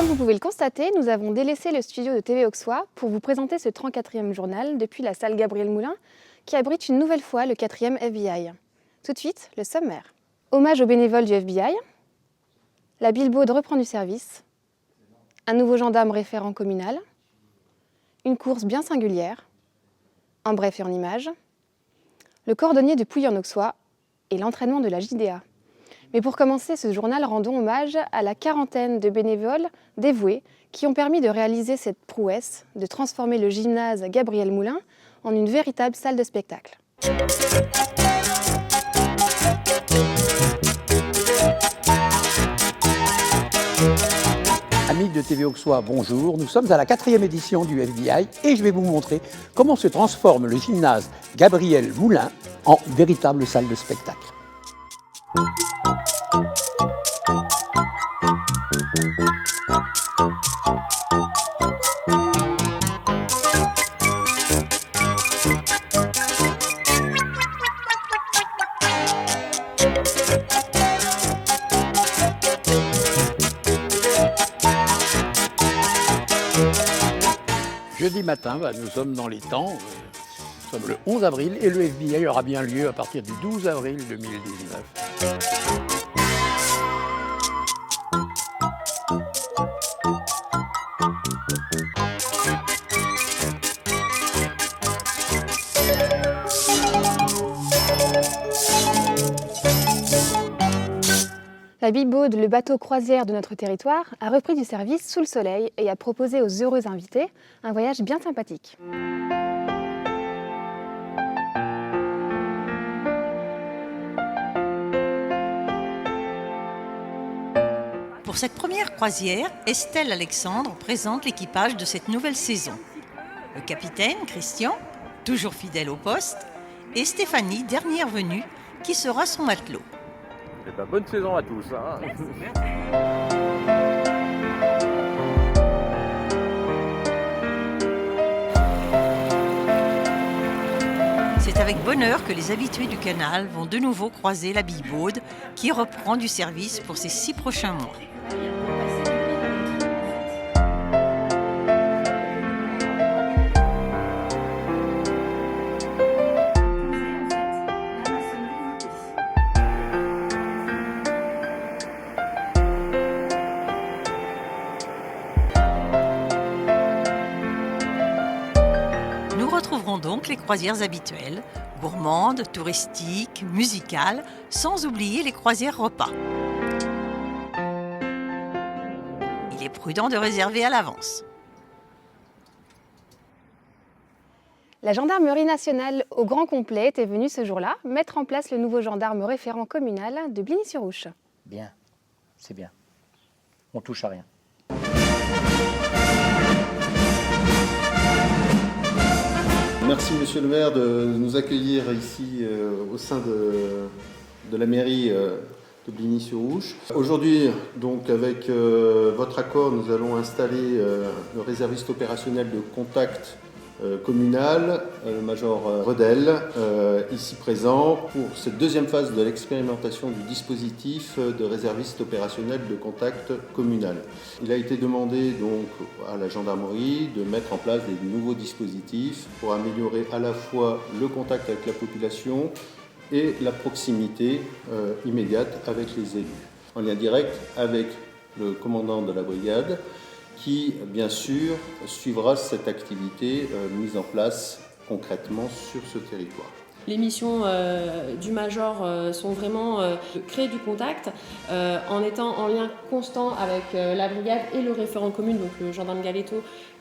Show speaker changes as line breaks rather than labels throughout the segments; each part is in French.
Comme vous pouvez le constater, nous avons délaissé le studio de TV Auxois pour vous présenter ce 34e journal depuis la salle Gabriel Moulin qui abrite une nouvelle fois le 4e FBI. Tout de suite, le sommaire. Hommage aux bénévoles du FBI, la Bilbaude reprend du service, un nouveau gendarme référent communal, une course bien singulière, en bref et en images, le cordonnier de Pouilly-en-Auxois et l'entraînement de la JDA. Mais pour commencer ce journal, rendons hommage à la quarantaine de bénévoles dévoués qui ont permis de réaliser cette prouesse, de transformer le gymnase Gabriel Moulin en une véritable salle de spectacle.
Amis de TV Auxois, bonjour. Nous sommes à la 4e édition du FBI et je vais vous montrer comment se transforme le gymnase Gabriel Moulin en véritable salle de spectacle. Jeudi matin, nous sommes dans les temps, nous sommes le 11 avril et le FBI aura bien lieu à partir du 12 avril 2019.
La Bilbaude, le bateau croisière de notre territoire, a repris du service sous le soleil et a proposé aux heureux invités un voyage bien sympathique.
Pour cette première croisière, Estelle Alexandre présente l'équipage de cette nouvelle saison. Le capitaine, Christian, toujours fidèle au poste, et Stéphanie, dernière venue, qui sera son matelot.
Bonne saison à tous.
C'est avec bonheur que les habitués du canal vont de nouveau croiser la Bilbaude, qui reprend du service pour ces 6 prochains mois. Nous retrouverons donc les croisières habituelles, gourmandes, touristiques, musicales, sans oublier les croisières repas. Il est prudent de réserver à l'avance.
La gendarmerie nationale au grand complet était venue ce jour-là mettre en place le nouveau gendarme référent communal de Bligny-sur-Ouche.
Bien, c'est bien. On touche à rien.
Merci Monsieur le maire de nous accueillir ici au sein de la mairie de Bligny-sur-Ouche. Aujourd'hui, donc avec votre accord, nous allons installer le réserviste opérationnel de contact communal, le major Redel, ici présent pour cette deuxième phase de l'expérimentation du dispositif de réserviste opérationnel de contact communal. Il a été demandé donc à la gendarmerie de mettre en place des nouveaux dispositifs pour améliorer à la fois le contact avec la population et la proximité immédiate avec les élus, en lien direct avec le commandant de la brigade, qui, bien sûr, suivra cette activité mise en place concrètement sur ce territoire.
Les missions du Major sont vraiment de créer du contact en étant en lien constant avec la brigade et le référent commune, donc le gendarme Galetto,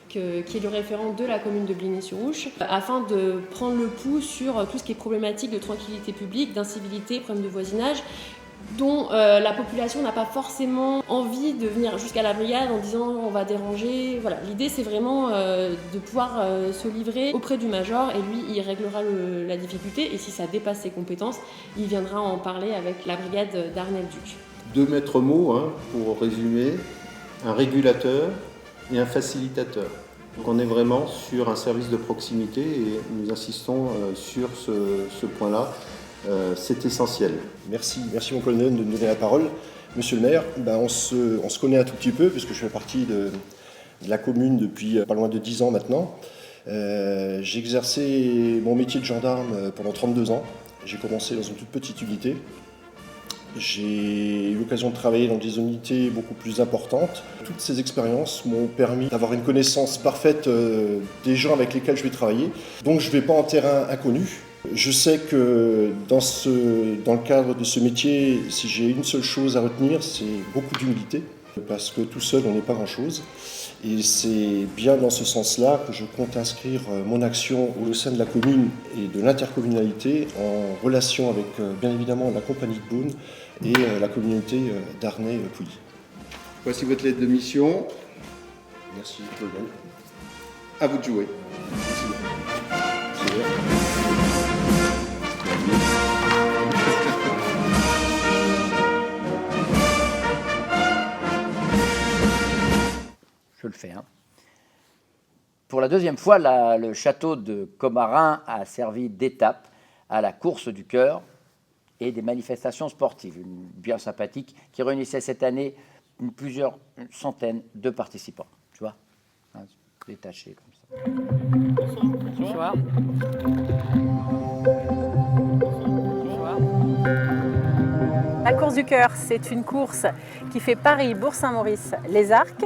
qui est le référent de la commune de Bligny-sur-Ouche, afin de prendre le pouls sur tout ce qui est problématique de tranquillité publique, d'incivilité, problèmes de voisinage, dont la population n'a pas forcément envie de venir jusqu'à la brigade en disant on va déranger. Voilà. L'idée c'est vraiment de pouvoir se livrer auprès du major et lui il réglera la difficulté et si ça dépasse ses compétences, il viendra en parler avec la brigade d'Arnel-Duc.
2 maîtres mots pour résumer, un régulateur et un facilitateur. Donc on est vraiment sur un service de proximité et nous insistons sur ce point-là. C'est essentiel.
Merci mon colonel de me donner la parole. Monsieur le maire, on se connaît un tout petit peu, puisque je fais partie de la commune depuis pas loin de 10 ans maintenant. J'ai exercé mon métier de gendarme pendant 32 ans. J'ai commencé dans une toute petite unité. J'ai eu l'occasion de travailler dans des unités beaucoup plus importantes. Toutes ces expériences m'ont permis d'avoir une connaissance parfaite des gens avec lesquels je vais travailler. Donc je ne vais pas en terrain inconnu. Je sais que dans le cadre de ce métier, si j'ai une seule chose à retenir, c'est beaucoup d'humilité. Parce que tout seul, on n'est pas grand-chose. Et c'est bien dans ce sens-là que je compte inscrire mon action au sein de la commune et de l'intercommunalité en relation avec, bien évidemment, la compagnie de Beaune et la communauté d'Arnay-Pouilly.
Voici votre lettre de mission.
Merci, Claude.
À vous de jouer.
Je le fais. Pour la deuxième fois, le château de Commarin a servi d'étape à la course du cœur et des manifestations sportives, bien sympathiques, qui réunissaient cette année plusieurs centaines de participants. Tu vois, détachés comme ça.
Bonsoir.
La course du cœur, c'est une course qui fait Paris, Bourg-Saint-Maurice, Les Arcs.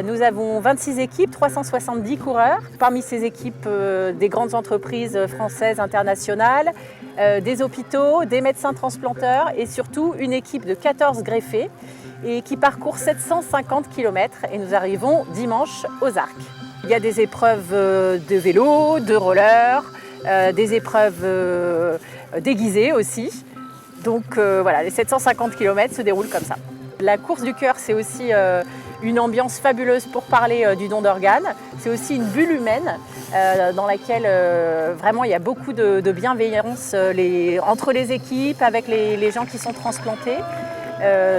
Nous avons 26 équipes, 370 coureurs. Parmi ces équipes, des grandes entreprises françaises, internationales, des hôpitaux, des médecins transplanteurs et surtout une équipe de 14 greffés et qui parcourt 750 km et nous arrivons dimanche aux Arcs. Il y a des épreuves de vélo, de roller, des épreuves déguisées aussi. Donc voilà, les 750 km se déroulent comme ça. La course du cœur, c'est aussi une ambiance fabuleuse pour parler du don d'organes. C'est aussi une bulle humaine dans laquelle vraiment il y a beaucoup de bienveillance entre les équipes, avec les gens qui sont transplantés.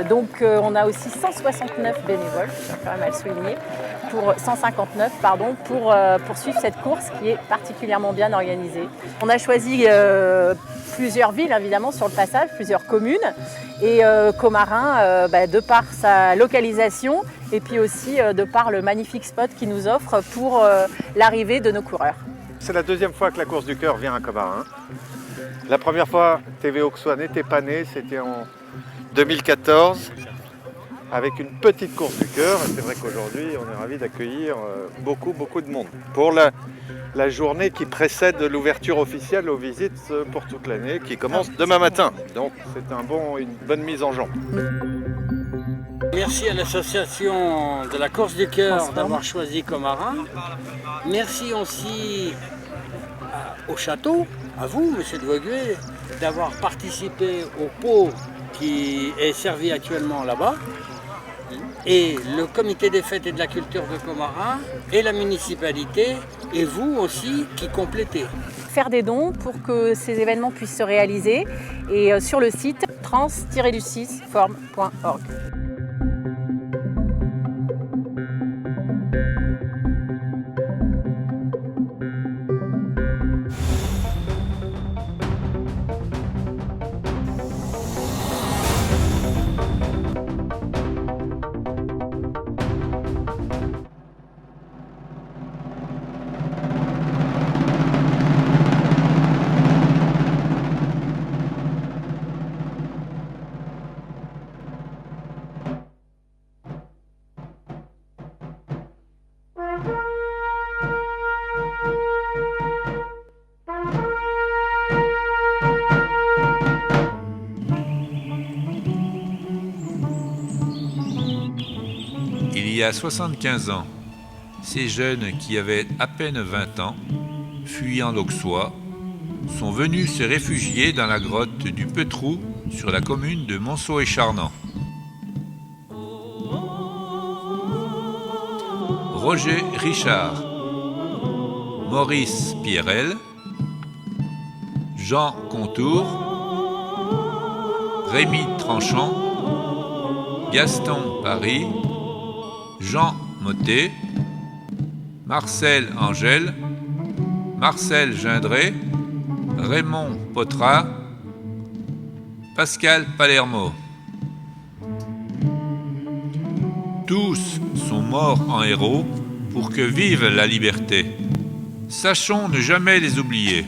Donc on a aussi 169 bénévoles, je tiens quand même à le souligner, 159 pour suivre cette course qui est particulièrement bien organisée. On a choisi plusieurs villes évidemment sur le passage, plusieurs communes et Commarin de par sa localisation et puis aussi de par le magnifique spot qu'il nous offre pour l'arrivée de nos coureurs.
C'est la deuxième fois que la course du cœur vient à Commarin. La première fois, TV Auxois n'était pas né, c'était en 2014 avec une petite course du cœur. C'est vrai qu'aujourd'hui, on est ravis d'accueillir beaucoup de monde pour la journée qui précède l'ouverture officielle aux visites pour toute l'année, qui commence demain matin. Donc c'est une bonne mise en jambe.
Merci à l'association de la course du cœur d'avoir choisi Commarin. Merci aussi au château, à vous, monsieur de Vauguet, d'avoir participé au pot qui est servi actuellement là-bas, et le comité des fêtes et de la culture de Commarin, et la municipalité, et vous aussi qui complétez.
Faire des dons pour que ces événements puissent se réaliser, et sur le site trans-du6forme.org.
Il y a 75 ans, ces jeunes qui avaient à peine 20 ans, fuyant l'Auxois, sont venus se réfugier dans la grotte du Petrou sur la commune de Monceau-et-Charnant. Roger Richard, Maurice Pierrel, Jean Contour, Rémy Tranchant, Gaston Paris, Jean Mottet, Marcel Angèle, Marcel Gindré, Raymond Potrat, Pascal Palermo. Tous sont morts en héros pour que vive la liberté. Sachons ne jamais les oublier.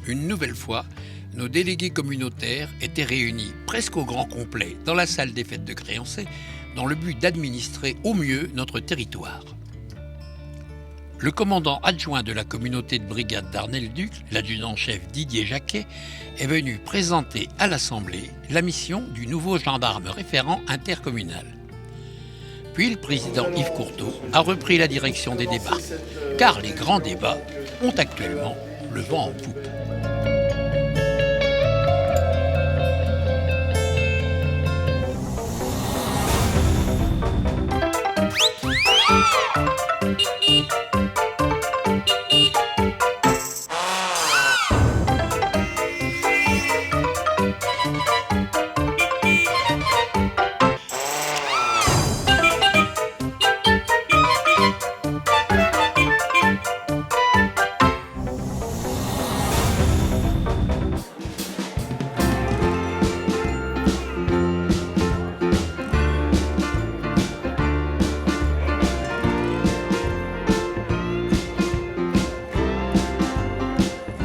Une nouvelle fois, nos délégués communautaires étaient réunis presque au grand complet dans la salle des fêtes de Créancey dans le but d'administrer au mieux notre territoire. Le commandant adjoint de la communauté de brigade d'Arnel-Duc, l'adjudant-chef Didier Jacquet, est venu présenter à l'Assemblée la mission du nouveau gendarme référent intercommunal. Puis le président Yves Courteau a repris la direction des débats, car les grands débats ont actuellement le vent en poupe.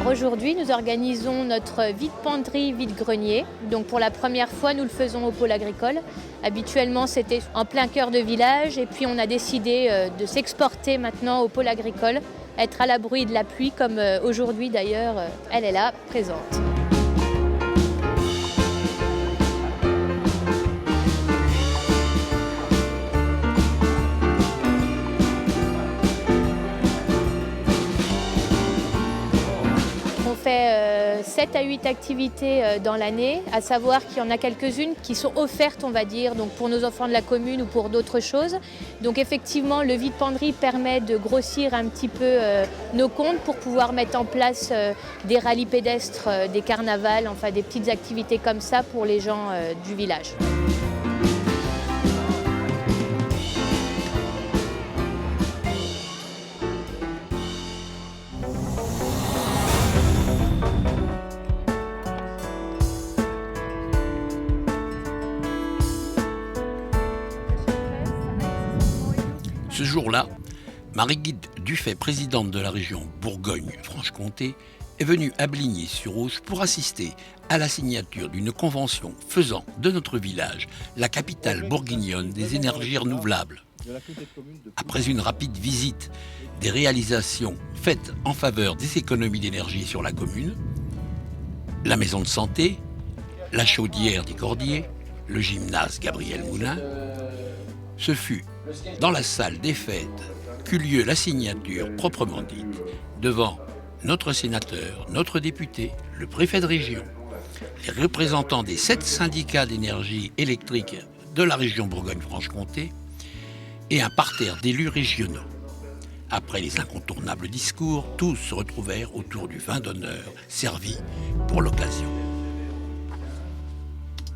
Aujourd'hui, nous organisons notre vide-penderie, vide-grenier. Donc pour la première fois, nous le faisons au pôle agricole. Habituellement, c'était en plein cœur de village et puis on a décidé de s'exporter maintenant au pôle agricole, être à l'abri de la pluie comme aujourd'hui d'ailleurs, elle est là, présente. On fait 7 à 8 activités dans l'année, à savoir qu'il y en a quelques-unes qui sont offertes, on va dire, donc pour nos enfants de la commune ou pour d'autres choses. Donc effectivement, le vide-penderie permet de grossir un petit peu nos comptes pour pouvoir mettre en place des rallyes pédestres, des carnavals, enfin des petites activités comme ça pour les gens du village.
Ce jour-là, Marie-Guide Dufay, présidente de la région Bourgogne-Franche-Comté, est venue à Bligny-sur-Ouche pour assister à la signature d'une convention faisant de notre village la capitale bourguignonne des énergies renouvelables. Après une rapide visite des réalisations faites en faveur des économies d'énergie sur la commune, la maison de santé, la chaudière des Cordiers, le gymnase Gabriel Moulin, ce fut dans la salle des fêtes qu'eut lieu la signature proprement dite devant notre sénateur, notre député, le préfet de région, les représentants des 7 syndicats d'énergie électrique de la région Bourgogne-Franche-Comté et un parterre d'élus régionaux. Après les incontournables discours, tous se retrouvèrent autour du vin d'honneur servi pour l'occasion.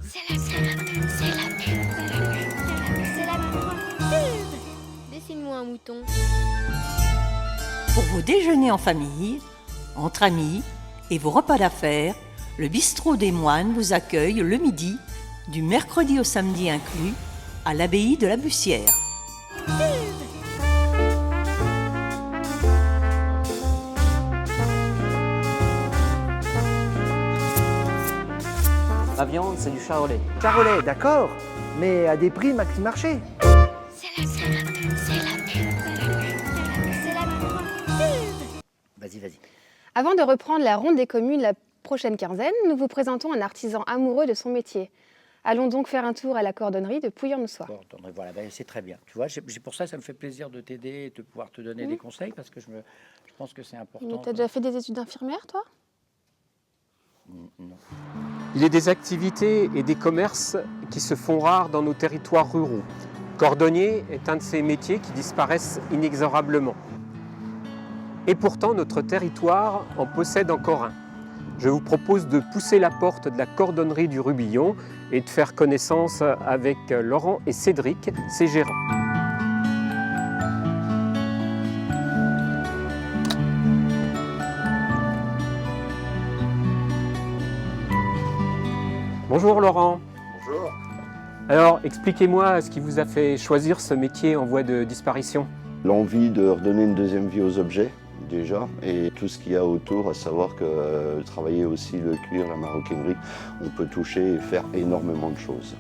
C'est la pub. Dessine-moi un mouton.
Pour vos déjeuners en famille, entre amis et vos repas d'affaires, le bistrot des Moines vous accueille le midi, du mercredi au samedi inclus, à l'abbaye de la Bussière.
La viande, c'est du charolais. Charolais, d'accord, mais à des prix maxi marché.
Vas-y.
Avant de reprendre la ronde des communes la prochaine quinzaine, nous vous présentons un artisan amoureux de son métier. Allons donc faire un tour à la cordonnerie de Pouilly-en-Ossois.
Voilà, c'est très bien. Tu vois, pour ça me fait plaisir de t'aider et de pouvoir te donner des conseils parce que je pense que c'est important.
Mais tu as déjà fait des études d'infirmière, toi ?
Non.
Il y a des activités et des commerces qui se font rares dans nos territoires ruraux. Cordonnier est un de ces métiers qui disparaissent inexorablement. Et pourtant, notre territoire en possède encore un. je vous propose de pousser la porte de la cordonnerie du Rubillon et de faire connaissance avec Laurent et Cédric, ses gérants. Bonjour Laurent.
Bonjour.
Alors, expliquez-moi ce qui vous a fait choisir ce métier en voie de disparition.
L'envie de redonner une deuxième vie aux objets, déjà, et tout ce qu'il y a autour, à savoir que travailler aussi le cuir, la maroquinerie, on peut toucher et faire énormément de choses.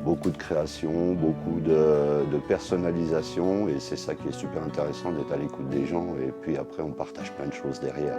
Beaucoup de création, beaucoup de personnalisation, et c'est ça qui est super intéressant d'être à l'écoute des gens, et puis après on partage plein de choses derrière.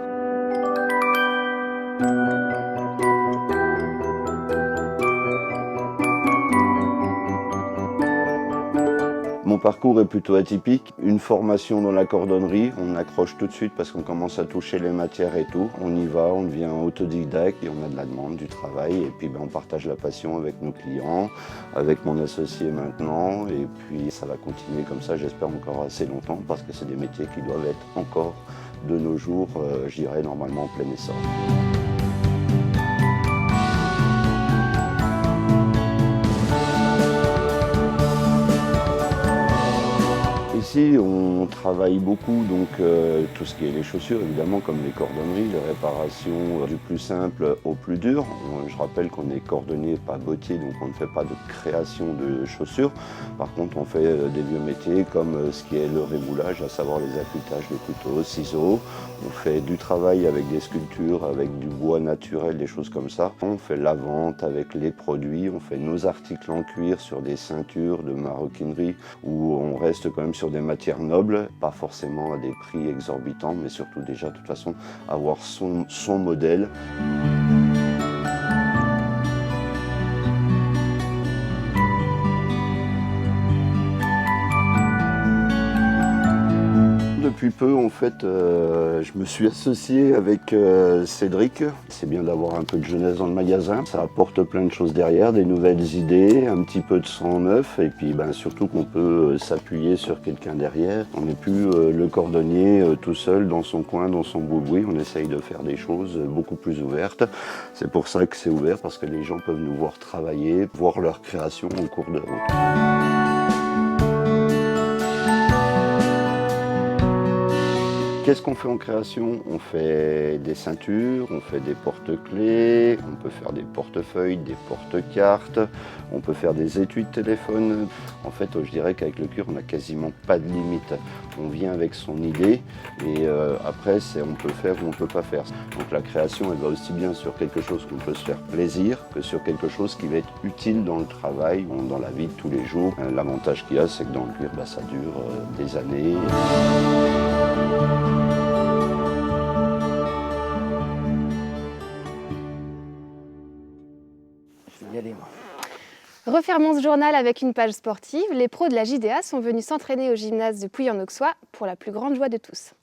Mon parcours est plutôt atypique. Une formation dans la cordonnerie, on accroche tout de suite parce qu'on commence à toucher les matières et tout. On y va, on devient autodidacte et on a de la demande, du travail. Et puis on partage la passion avec nos clients, avec mon associé maintenant. Et puis ça va continuer comme ça, j'espère encore assez longtemps parce que c'est des métiers qui doivent être encore de nos jours, je dirais, normalement en plein essor. Ici, on travaille beaucoup, donc tout ce qui est les chaussures, évidemment, comme les cordonneries, les réparations du plus simple au plus dur. Je rappelle qu'on est cordonnier, pas bottier, donc on ne fait pas de création de chaussures. Par contre, on fait des vieux métiers comme ce qui est le rémoulage, à savoir les affûtages de couteaux, ciseaux. On fait du travail avec des sculptures, avec du bois naturel, des choses comme ça. On fait la vente avec les produits, on fait nos articles en cuir sur des ceintures de maroquinerie où on reste quand même sur des matières nobles, pas forcément à des prix exorbitants, mais surtout déjà de toute façon avoir son modèle. Depuis peu, en fait, je me suis associé avec Cédric. C'est bien d'avoir un peu de jeunesse dans le magasin. Ça apporte plein de choses derrière, des nouvelles idées, un petit peu de sang neuf, et puis surtout qu'on peut s'appuyer sur quelqu'un derrière. On n'est plus le cordonnier tout seul dans son coin, dans son boui-boui. On essaye de faire des choses beaucoup plus ouvertes. C'est pour ça que c'est ouvert, parce que les gens peuvent nous voir travailler, voir leur création au cours de route. Qu'est-ce qu'on fait en création? On fait des ceintures, on fait des porte-clés, on peut faire des portefeuilles, des porte-cartes, on peut faire des étuis de téléphone. En fait, je dirais qu'avec le cuir, on n'a quasiment pas de limite. On vient avec son idée et après, on peut faire ou on ne peut pas faire. Donc la création, elle va aussi bien sur quelque chose qu'on peut se faire plaisir que sur quelque chose qui va être utile dans le travail ou dans la vie de tous les jours. L'avantage qu'il y a, c'est que dans le cuir, ça dure des années.
Refermons ce journal avec une page sportive. Les pros de la JDA sont venus s'entraîner au gymnase de Pouilly-en-Auxois pour la plus grande joie de tous.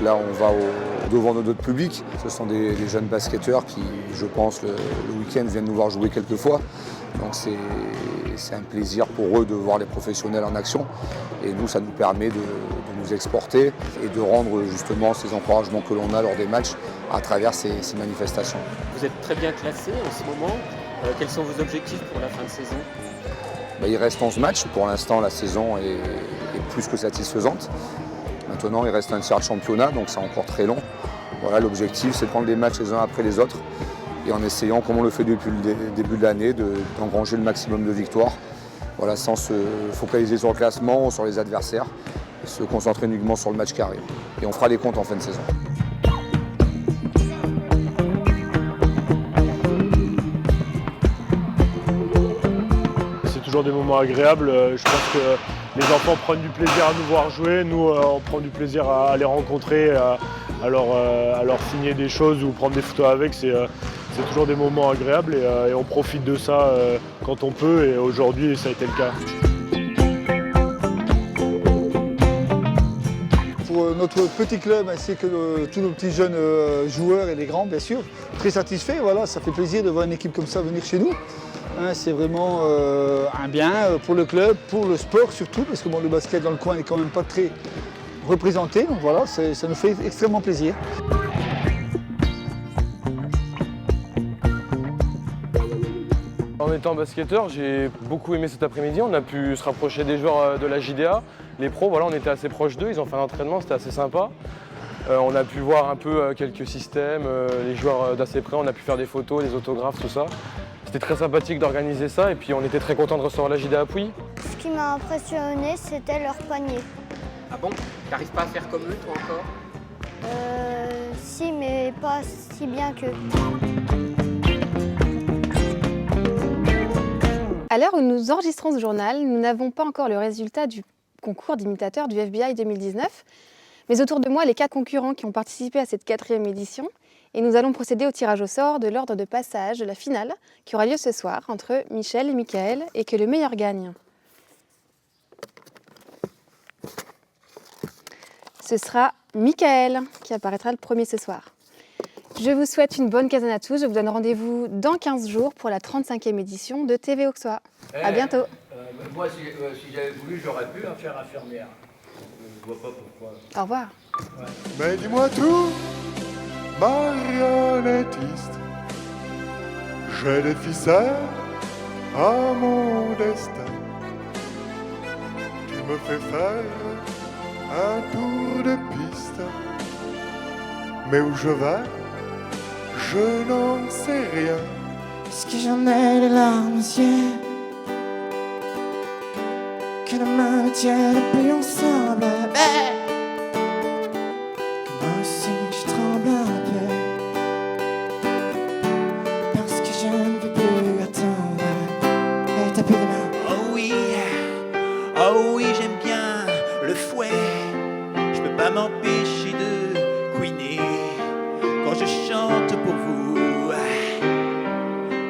Là, on va devant notre public. Ce sont des jeunes basketteurs qui, je pense, le week-end viennent nous voir jouer quelques fois. Donc c'est un plaisir pour eux de voir les professionnels en action. Et nous, ça nous permet de nous exporter et de rendre justement ces encouragements que l'on a lors des matchs à travers ces manifestations.
Vous êtes très bien classé en ce moment. Quels sont vos objectifs pour la fin de saison?
Il reste 11 matchs. Pour l'instant, la saison est plus que satisfaisante. Maintenant, il reste un tiers de championnat, donc c'est encore très long. Voilà, l'objectif, c'est de prendre les matchs les uns après les autres et en essayant, comme on le fait depuis le début de l'année, d'engranger le maximum de victoires. Voilà, sans se focaliser sur le classement ou sur les adversaires, se concentrer uniquement sur le match qui arrive. Et on fera les comptes en fin de saison.
C'est toujours des moments agréables. Je pense que les enfants prennent du plaisir à nous voir jouer. Nous, on prend du plaisir à les rencontrer, à leur signer des choses ou prendre des photos avec. C'est toujours des moments agréables et on profite de ça quand on peut. Et aujourd'hui, ça a été le cas.
Pour notre petit club ainsi que tous nos petits jeunes joueurs et les grands, bien sûr. Très satisfaits, voilà, ça fait plaisir de voir une équipe comme ça venir chez nous. Hein, c'est vraiment un bien pour le club, pour le sport surtout, parce que bon, le basket dans le coin n'est quand même pas très représenté. Donc voilà, ça nous fait extrêmement plaisir.
En étant basketteur, j'ai beaucoup aimé cet après-midi. On a pu se rapprocher des joueurs de la JDA. Les pros, voilà, on était assez proches d'eux. Ils ont fait un entraînement, c'était assez sympa. On a pu voir un peu quelques systèmes, les joueurs d'assez près. On a pu faire des photos, des autographes, tout ça. C'était très sympathique d'organiser ça et puis on était très contents de recevoir la JDA à Pouilly.
Ce qui m'a impressionné, c'était leur panier.
Ah bon? T'arrives pas à faire comme eux, toi, encore?
Si, mais pas si bien qu'eux.
À l'heure où nous enregistrons ce journal, nous n'avons pas encore le résultat du concours d'imitateurs du FBI 2019. Mais autour de moi, les 4 concurrents qui ont participé à cette 4e édition. Et nous allons procéder au tirage au sort de l'ordre de passage de la finale qui aura lieu ce soir entre Michel et Michael et que le meilleur gagne. Ce sera Michael qui apparaîtra le premier ce soir. Je vous souhaite une bonne quinzaine à tous. Je vous donne rendez-vous dans 15 jours pour la 35e édition de TV Auxois. À bientôt.
Moi, si j'avais voulu, j'aurais pu faire infirmière. Je vois pas pourquoi.
Au revoir.
Ouais.
Mais dis-moi tout, marionnettiste. J'ai des ficelles à mon destin. Tu me fais faire un tour de piste. Mais où je vais, je n'en sais rien.
Est-ce que j'en ai les larmes aux yeux? Que la main me tienne plus ensemble. Moi aussi je tremble un peu. Parce que je ne veux plus attendre. Et taper les mains.
Oh oui, j'aime bien le fouet. Je peux pas m'empêcher de couiner quand je chante pour vous.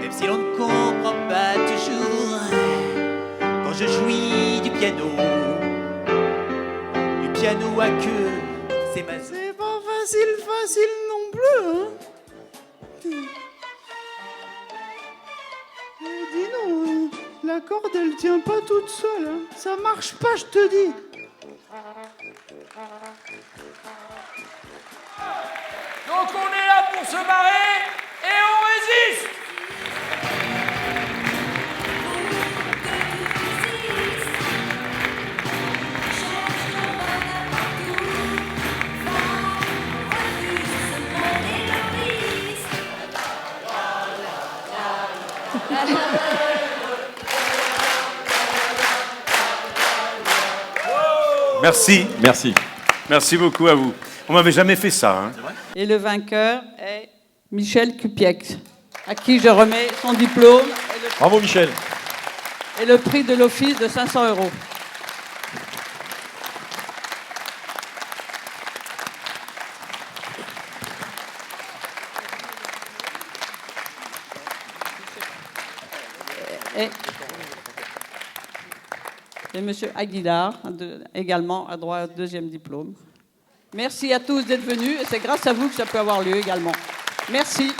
Même si l'on ne comprend pas toujours. Quand je jouis du piano à queue, c'est ma...
C'est pas facile non plus, hein. Mais dis donc, la corde elle tient pas toute seule, hein. Ça marche pas, je te dis.
Donc on est là pour se marrer et on résiste.
Merci beaucoup à vous. On m'avait jamais fait ça. Hein.
Et le vainqueur est Michel Cupiec, à qui je remets son diplôme.
Bravo Michel.
Et le prix de l'office de 500 €. Et M. Aguilar, également, a droit au 2e diplôme. Merci à tous d'être venus, et c'est grâce à vous que ça peut avoir lieu également. Merci.